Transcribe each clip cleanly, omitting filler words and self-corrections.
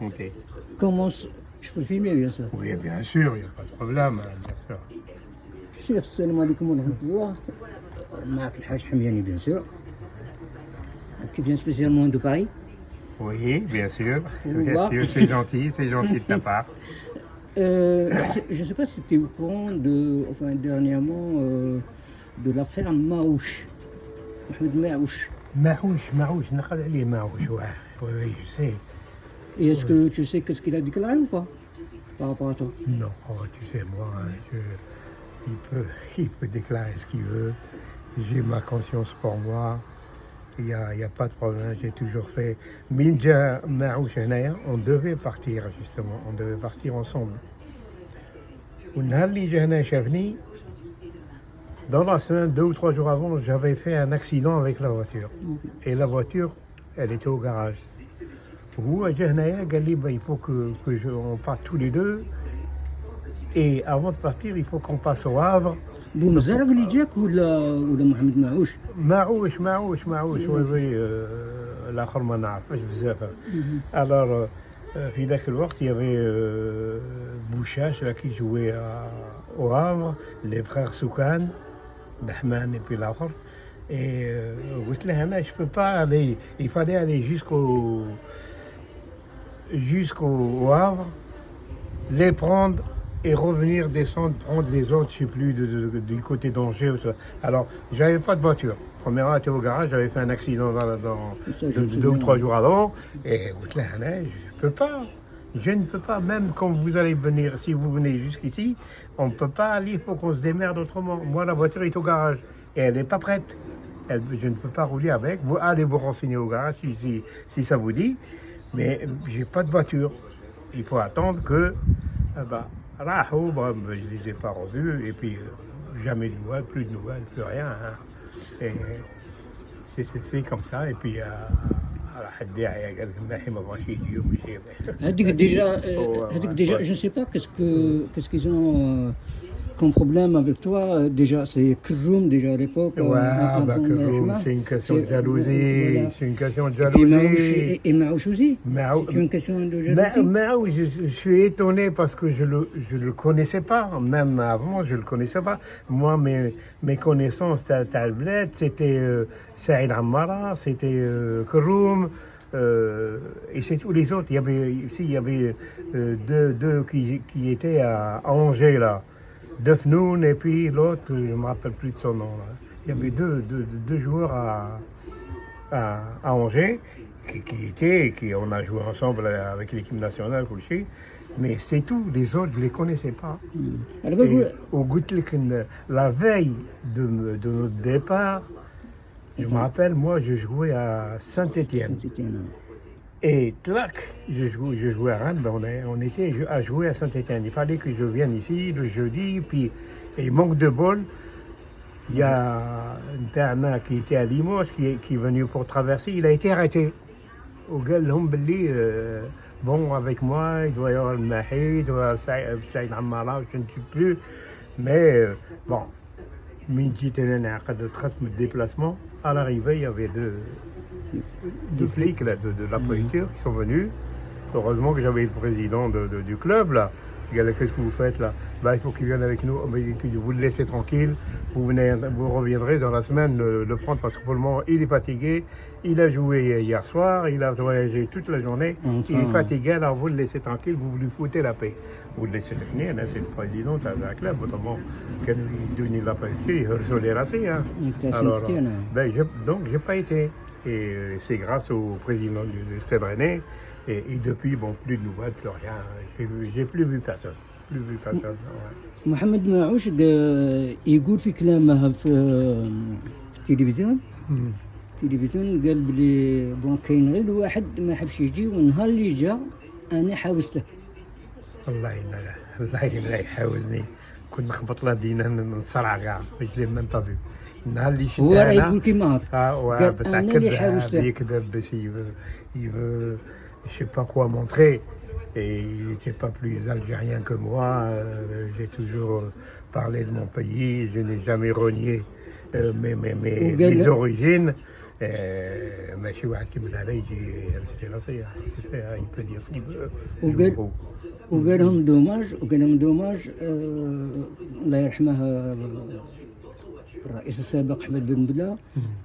compter. Comment je peux filmer bien sûr. Oui, bien sûr, il n'y a pas de problème, bien sûr. الشيخ السلام عليكم ورحمة الله. معك الحاج حمياني bien sûr. Qui vient spécialement de Paris. Oui, bien sûr, Voilà. c'est gentil de ta part. Je ne sais pas si tu es au courant dernièrement de l'affaire Maouche. Mohamed Maouche. Maouche, نقل عليه Maouche, ouais. Oui, je sais. Et est-ce que tu sais qu'est-ce qu'il a déclaré ou pas par rapport à toi? Non, tu sais, moi, il peut déclarer ce qu'il veut. J'ai ma conscience pour moi. Il n'y a pas de problème, j'ai toujours fait. Minja Maouche هنايا, on devait partir, justement. On devait partir ensemble. ونهار اللي جا هنا شافني, dans la semaine, 2 ou 3 jours avant, j'avais fait un accident avec la voiture. Et la voiture, elle était au garage. هو جا هنايا قال لي il faut on parte tous les deux. Et avant de partir, il faut qu'on passe au Havre. بومزارق اللي جاك ولا محمد معوش؟ معوش وي الاخر ما نعرفش بزاف. الوغ في ذاك الوقت يافي بوشاش là qui jouait au Havre, les frères Soukan, Nahman et puis l'autre. Et قلت له انا je peux pas aller, il fallait aller jusqu'au Havre, les prendre et revenir, descendre, prendre les autres, je ne sais plus, du côté d'Angers. Alors, j'avais pas de voiture. Premièrement, j'étais au garage, j'avais fait un accident dans 2 ou 3 jours avant. Et je ne peux pas, même quand vous allez venir, si vous venez jusqu'ici, on ne peut pas aller, il faut qu'on se démerde autrement. Moi, la voiture est au garage et elle n'est pas prête. Je ne peux pas rouler avec. Vous allez vous renseigner au garage si ça vous dit. Mais j'ai pas de voiture. Il faut attendre que... راحوا, je ne les ai pas revus, et puis jamais de nouvelles, plus de nouvelles, plus rien. Hein. Et c'est comme ça, et puis راح الداعية قال لك ماحي ما بغاش يجي ومشي. هذيك déjà, je ne sais pas qu'est-ce qu'ils ont comme problème avec toi. Déjà, c'est Kroum déjà à l'époque. Kroum, c'est une question de jalousie. Voilà. C'est une question de jalousie. Et Maouche aussi. C'est une question de jalousie. Maouche, je suis étonné parce que je le connaissais pas. Même avant, je le connaissais pas. Moi, mes connaissances Talbled, c'était Saïd Ammara, c'était Kroum. Et c'est tous les autres. Il y avait deux qui étaient à Angers là. Defnoun et puis l'autre, je ne me rappelle plus de son nom. Là. Il y avait deux joueurs à Angers on a joué ensemble avec l'équipe nationale, mais c'est tout. Les autres, je ne les connaissais pas. Au Goutlik, la veille de notre départ, je me rappelle, moi, je jouais à Saint-Étienne. Et clac, je jouais à Rennes, on était à jouer à Saint-Étienne. Il fallait que je vienne ici le jeudi, puis et manque de bol. Il y a un Tana qui était à Limoges, qui est venu pour traverser, il a été arrêté. Au gars, bon, avec moi, il doit y avoir le Mahi, il doit y avoir Saïd Ammara, je ne sais plus. Mais bon, Minji tenait de trace de déplacement. À l'arrivée, il y avait deux flics là, de la préfecture qui sont venus. Heureusement que j'avais le président du club là. Il a dit, qu'est-ce que vous faites là? Il faut qu'il vienne avec nous. Vous le laissez tranquille. Vous reviendrez dans la semaine le prendre parce que pour le moment il est fatigué. Il a joué hier soir, il a voyagé toute la journée. Il est fatigué, alors vous le laissez tranquille, vous lui foutez la paix. Vous le laissez venir, c'est le président de la club. Autrement, quand il donne la paix, il reçoit les racines. Alors, donc j'ai pas été. Et c'est grâce au président de Stade Rennais. Et depuis, bon, plus de nouvelles, plus rien. J'ai plus vu personne. Ouais. محمد معوش يقول في كلامه في التلفزيون. قال بلي بون كاين غير واحد ما حبش يجي والنهار اللي جا انا حاوزته. الله لا يحاوزني. كنا نخبط له دينا نصرع كاع باش لي ميم با فيو. النهار اللي شدها هو راه يقول كيما هكا. بس يكذب باش il veut je sais pas quoi montrer. Et il n'était pas plus algérien que moi. J'ai toujours parlé de mon pays. Je n'ai jamais renié mes origines. ماشي واحد كي من هنا يجي يهرس لي راسي يبقى دير صيب وقال لهم دوماج الله يرحمه الرئيس السابق احمد بن بلا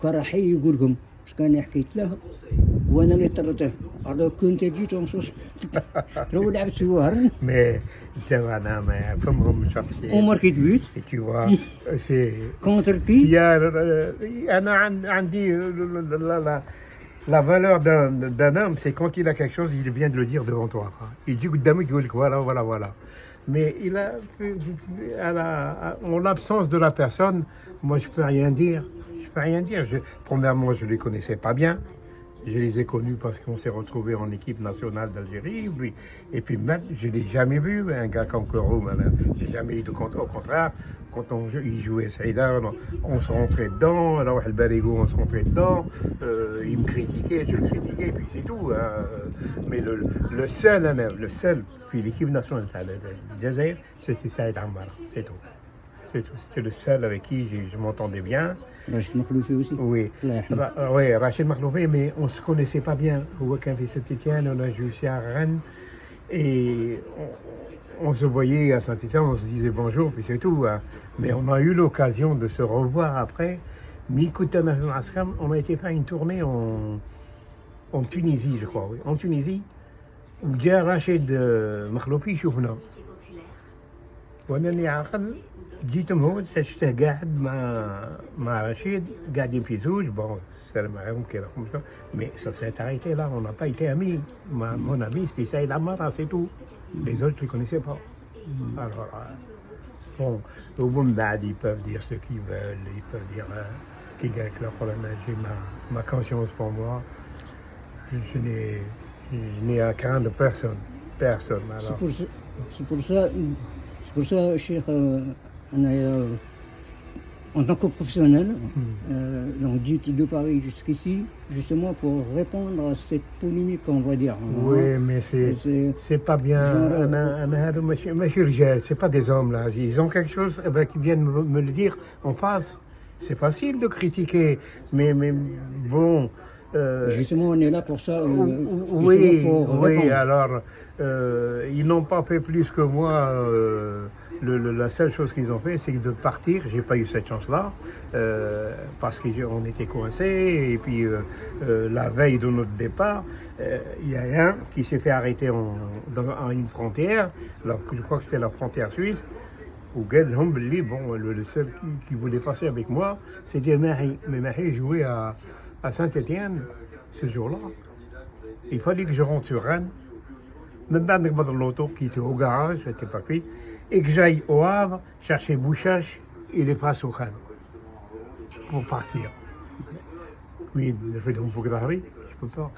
كان راح يقول لهم اش كان حكيت له وانا اللي طرته هذا كنت جيت ونصوص لو لعبت سوار مي انت وانا ما فهمهم شخصيا عمر كي تبيت tu vois c'est كونتر il كي y a انا عندي la valeur d'un homme, c'est quand il a quelque chose, il vient de le dire devant toi. Quoi. Il dit voilà. Mais il a, en l'absence de la personne, moi je peux rien dire. Premièrement, je les connaissais pas bien. Je les ai connus parce qu'on s'est retrouvés en équipe nationale d'Algérie. Et puis même, je l'ai jamais vu, un gars comme Koroum. J'ai jamais eu de compte. Au contraire, quand il jouait Saïda, on se rentrait dedans. Alors, El Barigo, on se rentrait dedans. Il me critiquait, je le critiquais, et puis c'est tout. Hein. Mais le seul, puis l'équipe nationale d'Algérie, c'était Saïd Ammar. C'est tout. C'était le seul avec qui je m'entendais bien. Rachid Makhloufi aussi. Oui, oui, Rachid Makhloufi, mais on ne se connaissait pas bien. Quand on Saint-Étienne, on a joué aussi à Rennes. Et on se voyait à Saint-Étienne, on se disait bonjour, puis c'est tout. Hein. Mais on a eu l'occasion de se revoir après. On a été faire une tournée en Tunisie, je crois. Oui. En Tunisie, où Rachid Makhloufi شوفنا. وانا اللي عاقل جيتهم هو شفته قاعد مع رشيد قاعدين في زوج bon السلام عليكم كذا mais ça s'est arrêté là, on n'a pas été amis. Mon ami c'était Saïd Ammara, c'est tout. Les autres je ne les connaissais pas. Alors bon, au bout de بعد ils peuvent dire ce qu'ils veulent, ils peuvent dire qui gagne leur problème. J'ai ma conscience pour moi. Je n'ai à craindre personne. Alors. C'est pour ça, Cheikh, en tant que professionnel, donc dit de Paris jusqu'ici, justement pour répondre à cette polémique, on va dire. Oui, mais c'est pas bien. C'est pas des hommes là. Ils ont quelque chose qui viennent me le dire en face. C'est facile de critiquer, mais bon. Justement, on est là pour ça. Oui, alors, ils n'ont pas fait plus que moi. La seule chose qu'ils ont fait, c'est de partir. J'ai pas eu cette chance-là, parce qu'on était coincés. Et puis, la veille de notre départ, il y a un qui s'est fait arrêter dans une frontière. Alors, je crois que c'était la frontière suisse. Où le seul qui voulait passer avec moi, c'était Mahi. Mais Mahi jouait à Saint-Étienne ce jour-là. Il fallait que je rentre sur Rennes. Même pas avec l'auto qui était au garage, j'étais pas pris, et que j'aille au Havre chercher Bouchache et les passes au Rennes pour partir. Oui, je fais donc pour Grari, je peux pas.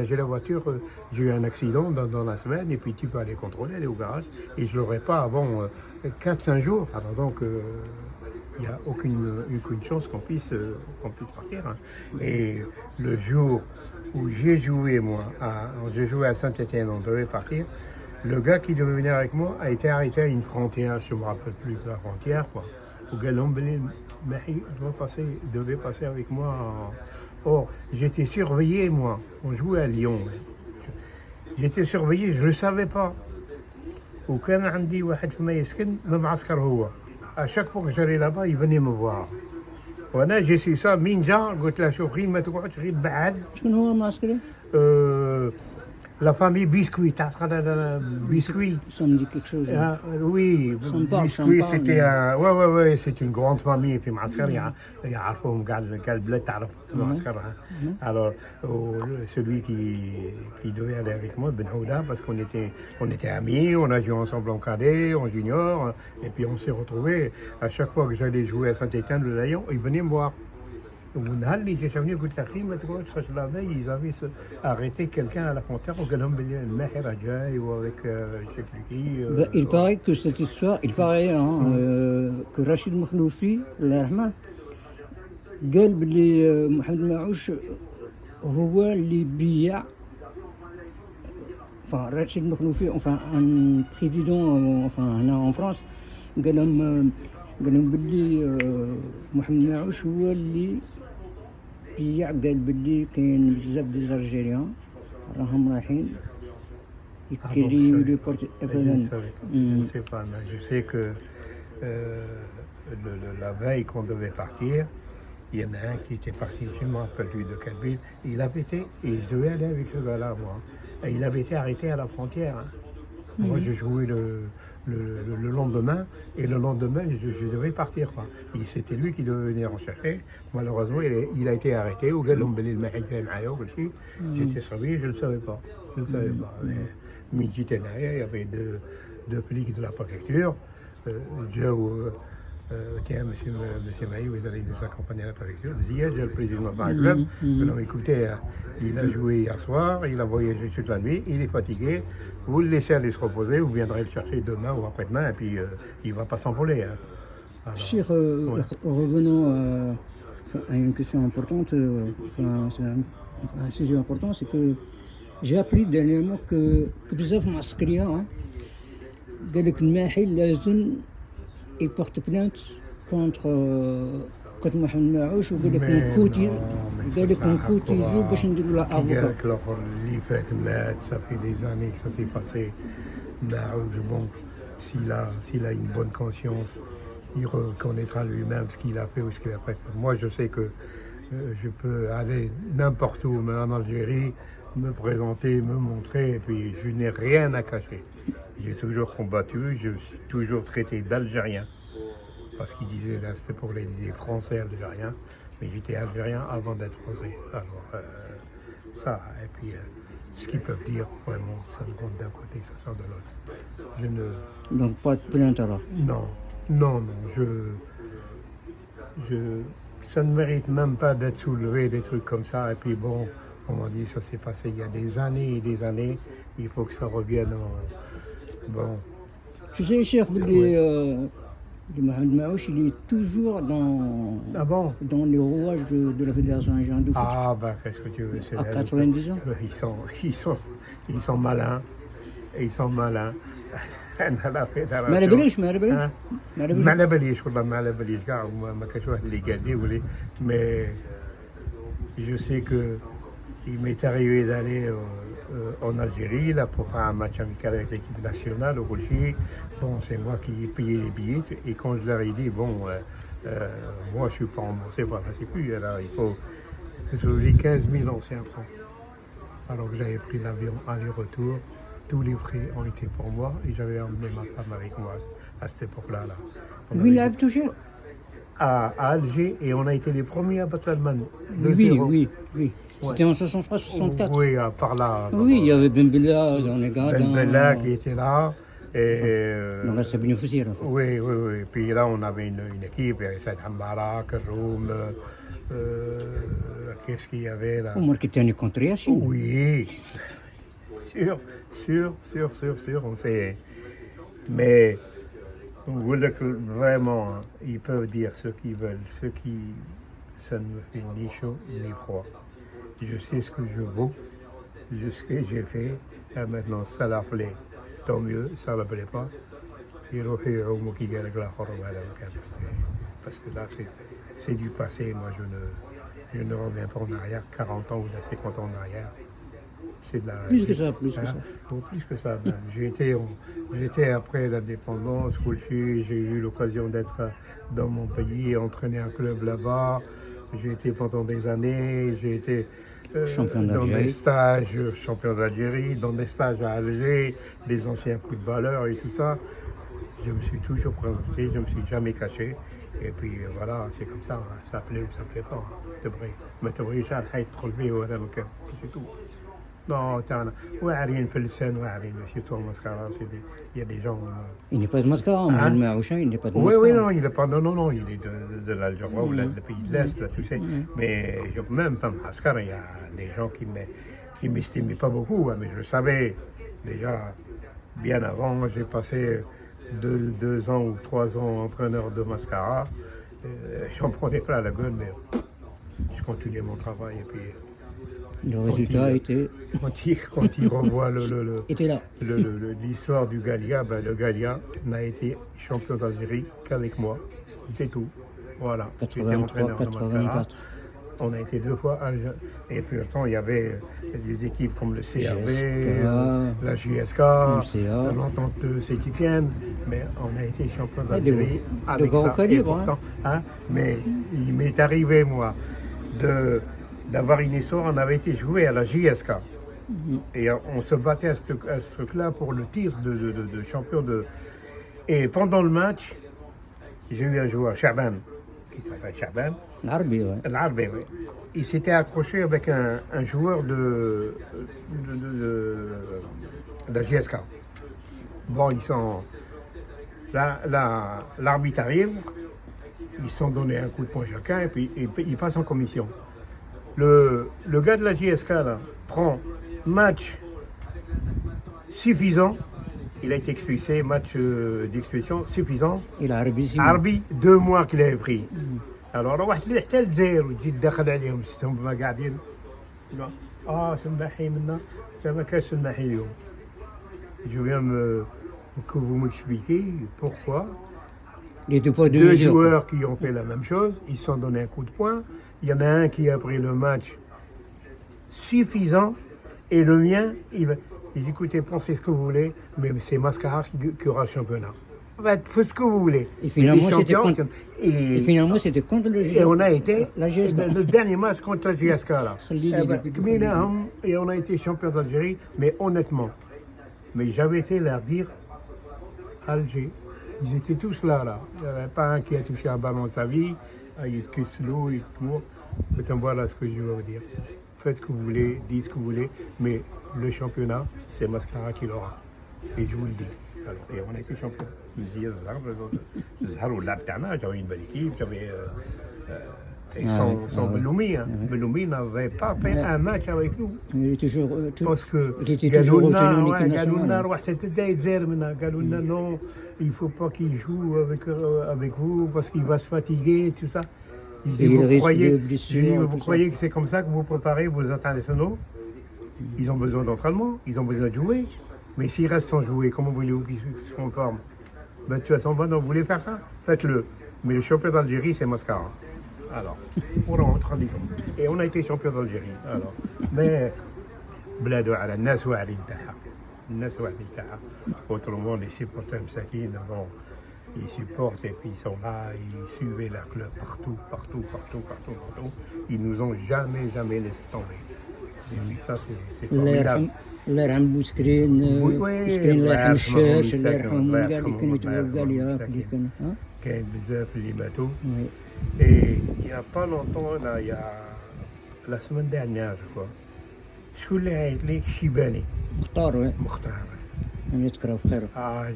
J'ai la voiture, j'ai eu un accident dans la semaine, et puis tu peux aller contrôler, aller au garage, et je l'aurai pas avant 4-5 jours. Alors donc, il n'y a aucune chance qu'on puisse partir. Hein. Et le jour où j'ai joué, à Saint-Étienne, on devait partir, le gars qui devait venir avec moi a été arrêté à une frontière, je ne me rappelle plus de la frontière, quoi. Au Galambelé, Mahi devait passer avec moi. Or, j'étais surveillé, moi. On jouait à Lyon. J'étais surveillé, je ne le savais pas. وكان عندي واحد فيما يسكن معسكر هو. À chaque fois que j'allais là-bas, il venait me voir. وانا j'ai su ça مين جا قلت له شوف غير ما تقعدش غير بعد. شنو هو المعسكر؟ La famille Biscuit, Biscuit. Ça me dit quelque chose. Oui, Biscuit, c'était ouais, c'est une grande famille في معسكر يعرفهم كاع البلاد تعرف معسكر. Alors celui qui devait aller avec moi, Ben Houda, parce qu'on était amis, on a joué ensemble en cadet, en junior, et puis on s'est retrouvés. À chaque fois que j'allais jouer à Saint-Étienne de Layon, ils venaient me voir. ونهار اللي جاوني قلت لك ما تقعدش خاطر لا veille ils avaient arrêté quelqu'un à la frontière وقال لهم بلي الماحي راه جاي وavec je sais plus qui. Il paraît que cette histoire, que Rachid Makhloufi الله يرحمه قال بلي محمد معوش هو اللي بيع Rachid Makhloufi, un président هنا en France قال لهم بلي محمد معوش هو اللي ليا قال بلي كاين بزاف ديال الجيريان راهم رايحين يكريو لي بورت Je ne sais pas, mais je sais que la veille qu'on devait partir, il y en a un qui était parti, je ne me rappelle plus de quelle ville, il avait été, et je devais aller avec ce gars-là, moi. Et il avait été arrêté à la frontière. Hein. Moi, je jouais le lendemain, et le lendemain, je devais partir. Quoi. Et c'était lui qui devait venir en chercher. Malheureusement, il a été arrêté. J'étais surveillé, je ne le savais pas. Je ne le savais pas. Mais j'étais derrière, il y avait deux flics de la préfecture. Joe, tiens, monsieur Maï, vous allez nous accompagner à la préfecture. Zia, j'ai le président d'un club. Non, écoutez, il a joué hier soir, il a voyagé toute la nuit, il est fatigué. Vous le laissez aller se reposer, vous viendrez le chercher demain ou après-demain, et puis il ne va pas s'envoler. Hein. Cheikh, revenons à une question importante, c'est un sujet important, c'est que j'ai appris dernièrement que بزاف معسكرية قال لك الماحي لازم يبورت بلانت كونتر محمد الماعوش وقال لك نكوتي قال لك نكوتيزو باش نديرو له افوكا. اللي فات مات, ça fait des années que ça s'est passé. Maouche, bon, s'il a une bonne conscience, il reconnaîtra lui-même ce qu'il a fait ou ce qu'il a pas fait. Moi, je sais que je peux aller n'importe où, même en Algérie, me présenter, me montrer, et puis je n'ai rien à cacher. J'ai toujours combattu, je suis toujours traité d'Algérien, parce qu'ils disaient là, c'était pour les Français algériens, mais j'étais Algérien avant d'être Français. Alors, ça, et puis ce qu'ils peuvent dire, vraiment, ça me compte d'un côté, ça sort de l'autre. Je ne... Donc pas de plainte alors? Non, ça ne mérite même pas d'être soulevé, des trucs comme ça, et puis bon, comme on dit, ça s'est passé il y a des années et des années, il faut que ça revienne en... Bon. Tu sais, Cheikh, Mohamed Maouch, il est toujours dans les rouages de la Fédération algérienne de foot. Ah, bah, qu'est-ce que tu veux, c'est à 90 ans. Ils sont malins. Ils sont malins. ما على باليش ما على باليش والله ما على باليش كاع ما كاش واحد اللي قال لي ولي mais je sais que il m'est arrivé d'aller en Algérie là pour faire un match amical avec l'équipe nationale au Gauchi. Bon, c'est moi qui ai payé les billets et quand je leur ai dit bon moi je suis pas remboursé par la Sécu, alors il faut sur les 15 000 anciens francs. Alors que j'avais pris l'avion aller-retour. Tous les frais ont été pour moi et j'avais emmené ma femme avec moi à cette époque-là. Oui, là, toujours. À Alger, et on a été les premiers à battre l'Allemagne. Oui. C'était en 63-64. Oui, par là. Oui, il y avait Ben Bella dans les gars. Ben Bella qui était là. Et, dans la Sabine Foussière. Oui. Puis là, on avait une équipe, il y avait Saïd Hammara, Keroum, qu'est-ce qu'il y avait là? Omar Kitani Contriachi. Oui. Sûr, on sait. Mais vraiment, ils peuvent dire ce qu'ils veulent, ça ne me fait ni chaud ni froid. Je sais ce que je vaux, je sais ce que j'ai fait, et maintenant ça leur plaît, tant mieux, ça ne leur plaît pas. Parce que là, c'est du passé, moi je ne reviens pas en arrière, 40 ans ou 50 ans en arrière. C'est de la, plus que ça. Bon, plus que ça même. J'étais après l'indépendance, j'ai eu l'occasion d'être dans mon pays, entraîner un club là-bas. J'ai été pendant des années, j'ai été dans des stages, champion d'Algérie, dans des stages à Alger, des anciens footballeurs et tout ça. Je me suis toujours présenté, je ne me suis jamais caché. Et puis voilà, c'est comme ça, ça plaît ou ça plaît pas. Mais tu vois, j'ai être relevé au c'est tout. Non, il y a des gens... Il n'est pas de Mascara, Mohamed Maoucha, il n'est pas de Mascara. Oui, non, il n'est pas... Non, il est de l'Algérie ou du pays de l'Est, là, tu sais. Mais même pas Mascara, il y a des gens qui m'estimaient pas beaucoup, hein, mais je le savais déjà bien avant. J'ai passé 2 ans ou 3 ans entraîneur de Mascara. J'en prenais pas la gueule, mais je continuais mon travail et puis... Le résultat était... Quand il revoit l'histoire du Gallia, ben le Gallia n'a été champion d'Algérie qu'avec moi. C'est tout. Voilà. J'étais entraîneur de Mascara. On a été 2 fois à l'Algérie. Et puis, pourtant, il y avait des équipes comme le CRB, la JSK, l'entente sétifienne. Mais on a été champion d'Algérie avec grands ça. Et calibres, pourtant, mais il m'est arrivé, moi, d'avoir une histoire. On avait été joué à la JSK. Et on se battait à ce truc-là pour le titre de champion de... Et pendant le match, j'ai eu un joueur, Chaban, qui s'appelle Chaban. العربي ouais. L'Arbe, oui. Il s'était accroché avec un joueur de la JSK. Bon, ils sont... Là, l'arbitre arrive, ils se sont donné un coup de poing chacun et puis ils passent en commission. Le gars de la JSK, là, prend match suffisant. Il a été expulsé, match d'expulsion suffisant. العربي زين. عربي 2 mois qu'il avait pris. Alors روحت ليه حتى الجزائر وجيت داخل عليهم شفتهم هما قاعدين سماحي منا ما كانش سماحي اليوم. Je viens que vous m'expliquez pourquoi Les deux poids, deux 2 mesures. joueurs qui ont fait la même chose, ils se sont donné un coup de poing. Il y en a un qui a pris le match suffisant et le mien, il dit écoutez, pensez ce que vous voulez, mais c'est Mascara qui aura le championnat. Faites ce que vous voulez. Et finalement, Les c'était champions, contre, et finalement, c'était contre le et on a été la GSK. le dernier match contre la GSK là. Et on a été champion d'Algérie, mais honnêtement, mais j'avais été leur dire Alger. Ils étaient tous là. Il n'y avait pas un qui a touché un ballon de sa vie. Il est Kesslo et tout. Voilà ce que je veux vous dire. Faites ce que vous voulez, dites ce que vous voulez, mais le championnat, c'est Mascara qui l'aura. Et je vous le dis. Alors, et on a été champion. J'avais une belle équipe, j'avais. Sans Beloumi. Beloumi n'avait pas fait un match avec nous. Il est toujours, Parce que il était toujours retenu en équipe قالوا لنا nationale. روح تتداي الجزائر منها قالوا لنا non, il faut pas qu'il joue avec vous parce qu'il va se fatiguer tout ça. Ils disaient, Et il vous risque croyez, de blessures, j'ai dit, tout vous ça. croyez que c'est comme ça que vous préparez vos internationaux? Ils ont besoin d'entraînement, ils ont besoin de jouer. Mais s'ils restent sans jouer, comment voulez-vous qu'ils se conforment? Ben, de toute façon, vous voulez faire ça? Faites-le. Mais le champion d'Algérie, c'est Mascara. Alors, on rentre et on a été champion d'Algérie. Alors, mais بلادو على الناس واعرين تاعها. الناس واعرين تاعها. Autrement, les supporters مساكين, bon, ils supportent et puis ils sont là, ils suivaient leur club partout. Ils nous ont jamais laissé tomber. Et puis ça, c'est formidable. الله يرحم بوسكرين Oui, مسكين الله يرحم الشاش الله الله يرحمهم يرحمهم، كاع اللي كانوا يتبعوا كاع ليها مساكين. اللي كانوا كاين بزاف اللي ماتوا. Oui. Et il n'y a pas longtemps, là, il y a la semaine dernière, je crois, شكون اللي عيط لي؟ شيباني مختار وي مختار. أنا يذكره بخير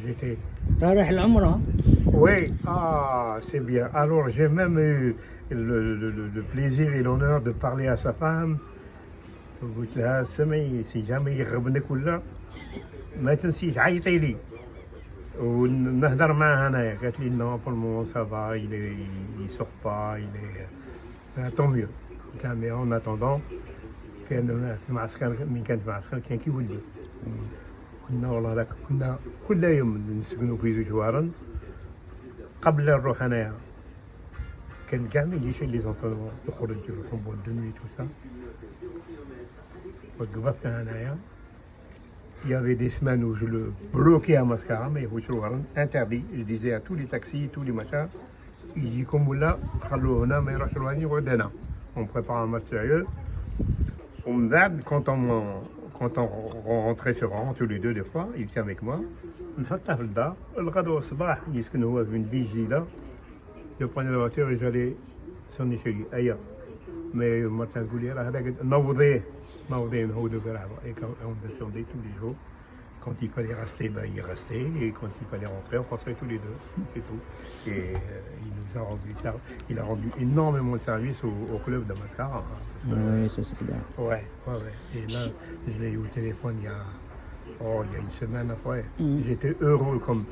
J'étais. راه راح العمرة Oui, c'est bien. Alors, j'ai même eu le plaisir et l'honneur de parler à sa femme. قلت لها سمعي سي جامي يغبنك ولا ما تنسيش عيطي لي ونهضر معاه هنايا. قالت لي نو بور المون سافا il sort pas, il est tant mieux. قلت لها مي en attendant كان في المعسكر من كان في المعسكر كان كيولي كنا والله كنا كل يوم نسكنوا في جوارا قبل نروح هنايا. كان كاع ما يجيش لي زونطرمون يخرج يروحوا بون دو نوي تو سا. وقفت هنايا. Il y avait des semaines où je le bloquais à Mascara, mais interdit. Je disais à tous les taxis, tous les machins, il dit comme là, on prépare un match sérieux. Quand on rentrait sur rang, tous les deux des fois, il était avec moi. نفتح الدار الغدوة الصباح يسكن هو في une vigile là. Je prenais la voiture et j'allais sonner chez lui. Aïe. Mais Martin Goulier, نوضيه نهودو برافو. Et quand on descendait tous les jours, quand il fallait rester, ben, il restait. Et quand il fallait rentrer, on rentrait tous les deux. C'est tout. Et il nous a rendu énormément de service au club de Mascara. Oui, ça c'est bien. Ouais. Et là, je l'ai eu au téléphone il y a une semaine après. J'étais heureux comme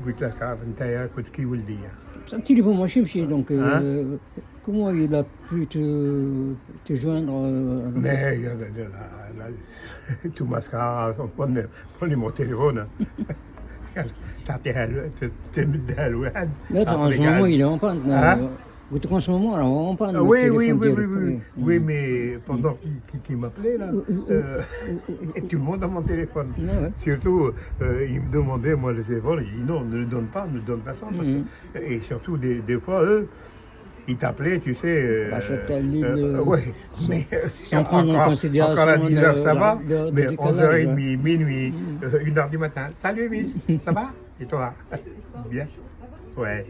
قلت لك عارف انت كنت كي ولدي. Un téléphone ماشي donc comment il a pu te joindre Mais tout Mascara, prenez mon téléphone. تعطيها تمدها لواحد. Là, en ce moment, il est en panne. قلت لك en ce moment, alors on parle Oui, de oui, téléphone oui, oui, direct, oui, oui, mais pendant qu'il m'appelait, là, tout le monde a mon téléphone. Ah ouais. Surtout, il me demandait, moi, le téléphone, je dis non, ne le donne pas, ne le donne pas ça. Parce que, et surtout, des fois, eux, ils t'appelaient, tu sais. Achète ta ligne, Oui, mais sans prendre en considération encore à 10 heures, ça va, le mais décalage, 11h30, minuit, 1h du matin. Salut, Miss, ça va? Et toi? Bien? Ouais.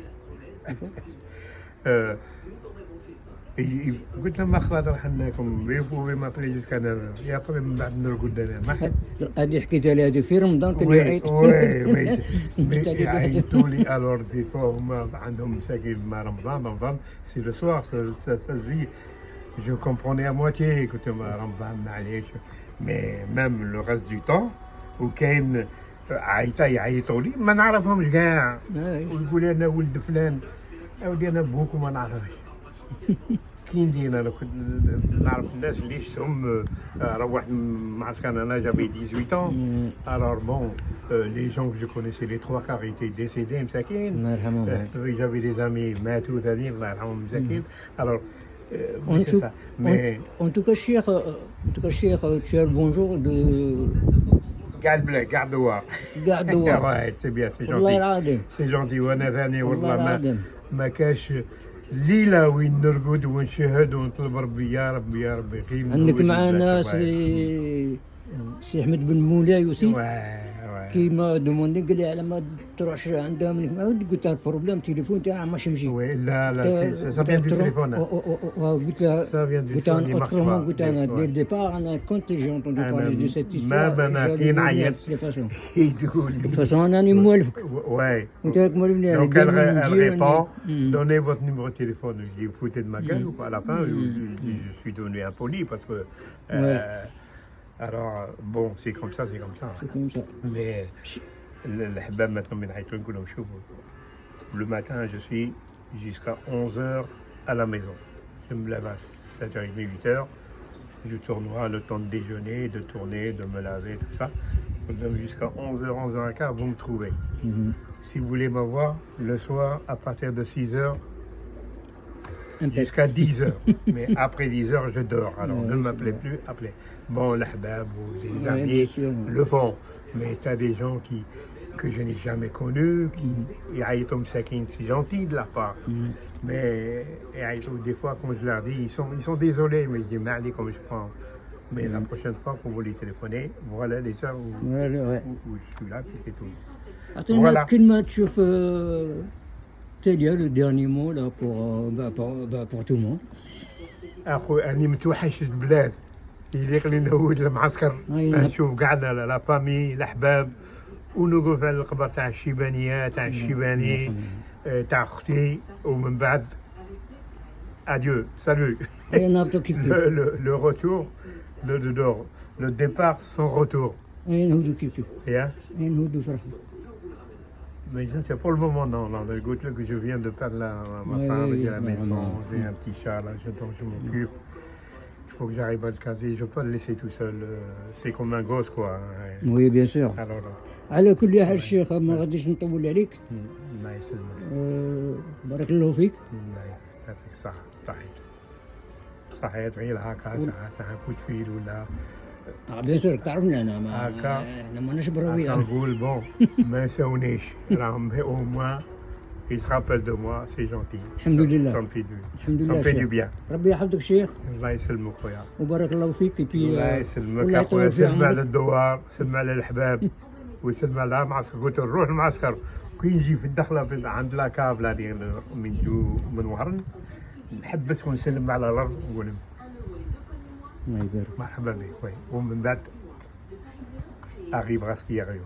قلت لهم خلاص راح لكم وي مابري جوسكا 9 يا بري من بعد نرقد انا ما حد هذه حكيتها لي هذه في رمضان كان وي يعيط وي يعيطوا لي الور دي فوا هما عندهم مشاكل مع رمضان سي لو سوار سا في جو كومبروني ا موتي قلت لهم رمضان معليش مي ميم لو ريست دو طون وكاين يعيطوا لي ما نعرفهمش كاع ويقول لي انا ولد فلان اودي انا بوك وما نعرفش كي ندير انا كنت نعرف الناس اللي شفتهم روحت معسكر انا جافي 18 ans alors bon les gens que je connaissais les trois quarts étaient décédés مساكين الله يرحمهم j'avais des amis ماتوا ثانيين الله يرحمهم مساكين alors en tout cas Cheikh tu as le bonjour de قاعد دوار ouais c'est bien c'est والله gentil العظيم c'est gentil وانا ثاني والله والله العظيم ما كاش ليلة وين نرقد ونشهد ونطلب ربي يا ربي يا ربي غير عندك معنا سي احمد بن مولاي وسي كيما دوموندي قال لي على ما تروحش عندها من قلت له البروبليم تليفون تاعها ماش يمشي لا سا فيان دو تليفون قلت له autrement قلت انا دير ديبار انا كنت جي اونتوندو بارلي دو سيت ما بنا كي نعيط يقول لي فاسون راني موالفك واي قلت لك موالفني donc elle répond donnez votre numéro de téléphone je dis vous foutez de ma gueule ou quoi à la fin je suis devenu impoli parce que alors bon c'est comme ça mais الأحباب maintenant من حيث نقول لهم شوفوا le matin je suis jusqu'à 11h à la maison je me lève à 7h30 8h je tournoie le temps de déjeuner de tourner de me laver tout ça jusqu'à 11h 11h15 vous me trouvez si vous voulez me voir le soir à partir de 6h jusqu'à 10h mais après 10h je dors alors ne m'appelez plus appelez bon l'ahbab ou les amis le font mais tu as des gens que je n'ai jamais connus qui Yaïtom Sakin c'est gentil de la part mais des fois quand je leur dis ils sont désolés mais je dis merde comme je prends mais la prochaine fois qu'on vous les téléphoner voilà les heures où je suis là puis c'est tout voilà كلمة تشوف تاليا le dernier mot là pour tout le monde اخو اني متوحش البلاد يليق لي نهود المعسكر نشوف قعدنا لا فامي الاحباب ونوقف على القبر تاع الشيبانيه تاع الشيباني تاع اختي ومن بعد اديو سالو le retour le départ sans retour mais je ne sais pas le moment non que je viens de perdre ma femme et la maison j'ai un petit chat là dont je m'occupe il faut que j'arrive à le caser je ne peux pas le laisser tout seul c'est comme un gosse quoi oui bien sûr alors على كل حال الشيخ ما غاديش نطول عليك الله يسلمك بارك الله فيك الله يعطيك الصحة صحيت غير هكا ساعة كنت فيل ولا بيان سور تعرفنا انا هكا احنا ماناش براوي نقول بون ما نساونيش راهم او موان il se rappelle de moi c'est gentil الحمد لله ça fait du bien ربي يحفظك شيخ الله يسلمك خويا وبارك الله فيك الله يسلمك اخويا سلم على الدوار سلم على الاحباب وسلم على المعسكر قلت نروح المعسكر كي نجي في الدخله عند لاكابلا من وهرن نحبس ونسلم على الارض ونم الله يبارك مرحبا بك ومن بعد اغيب غاسكي يغيب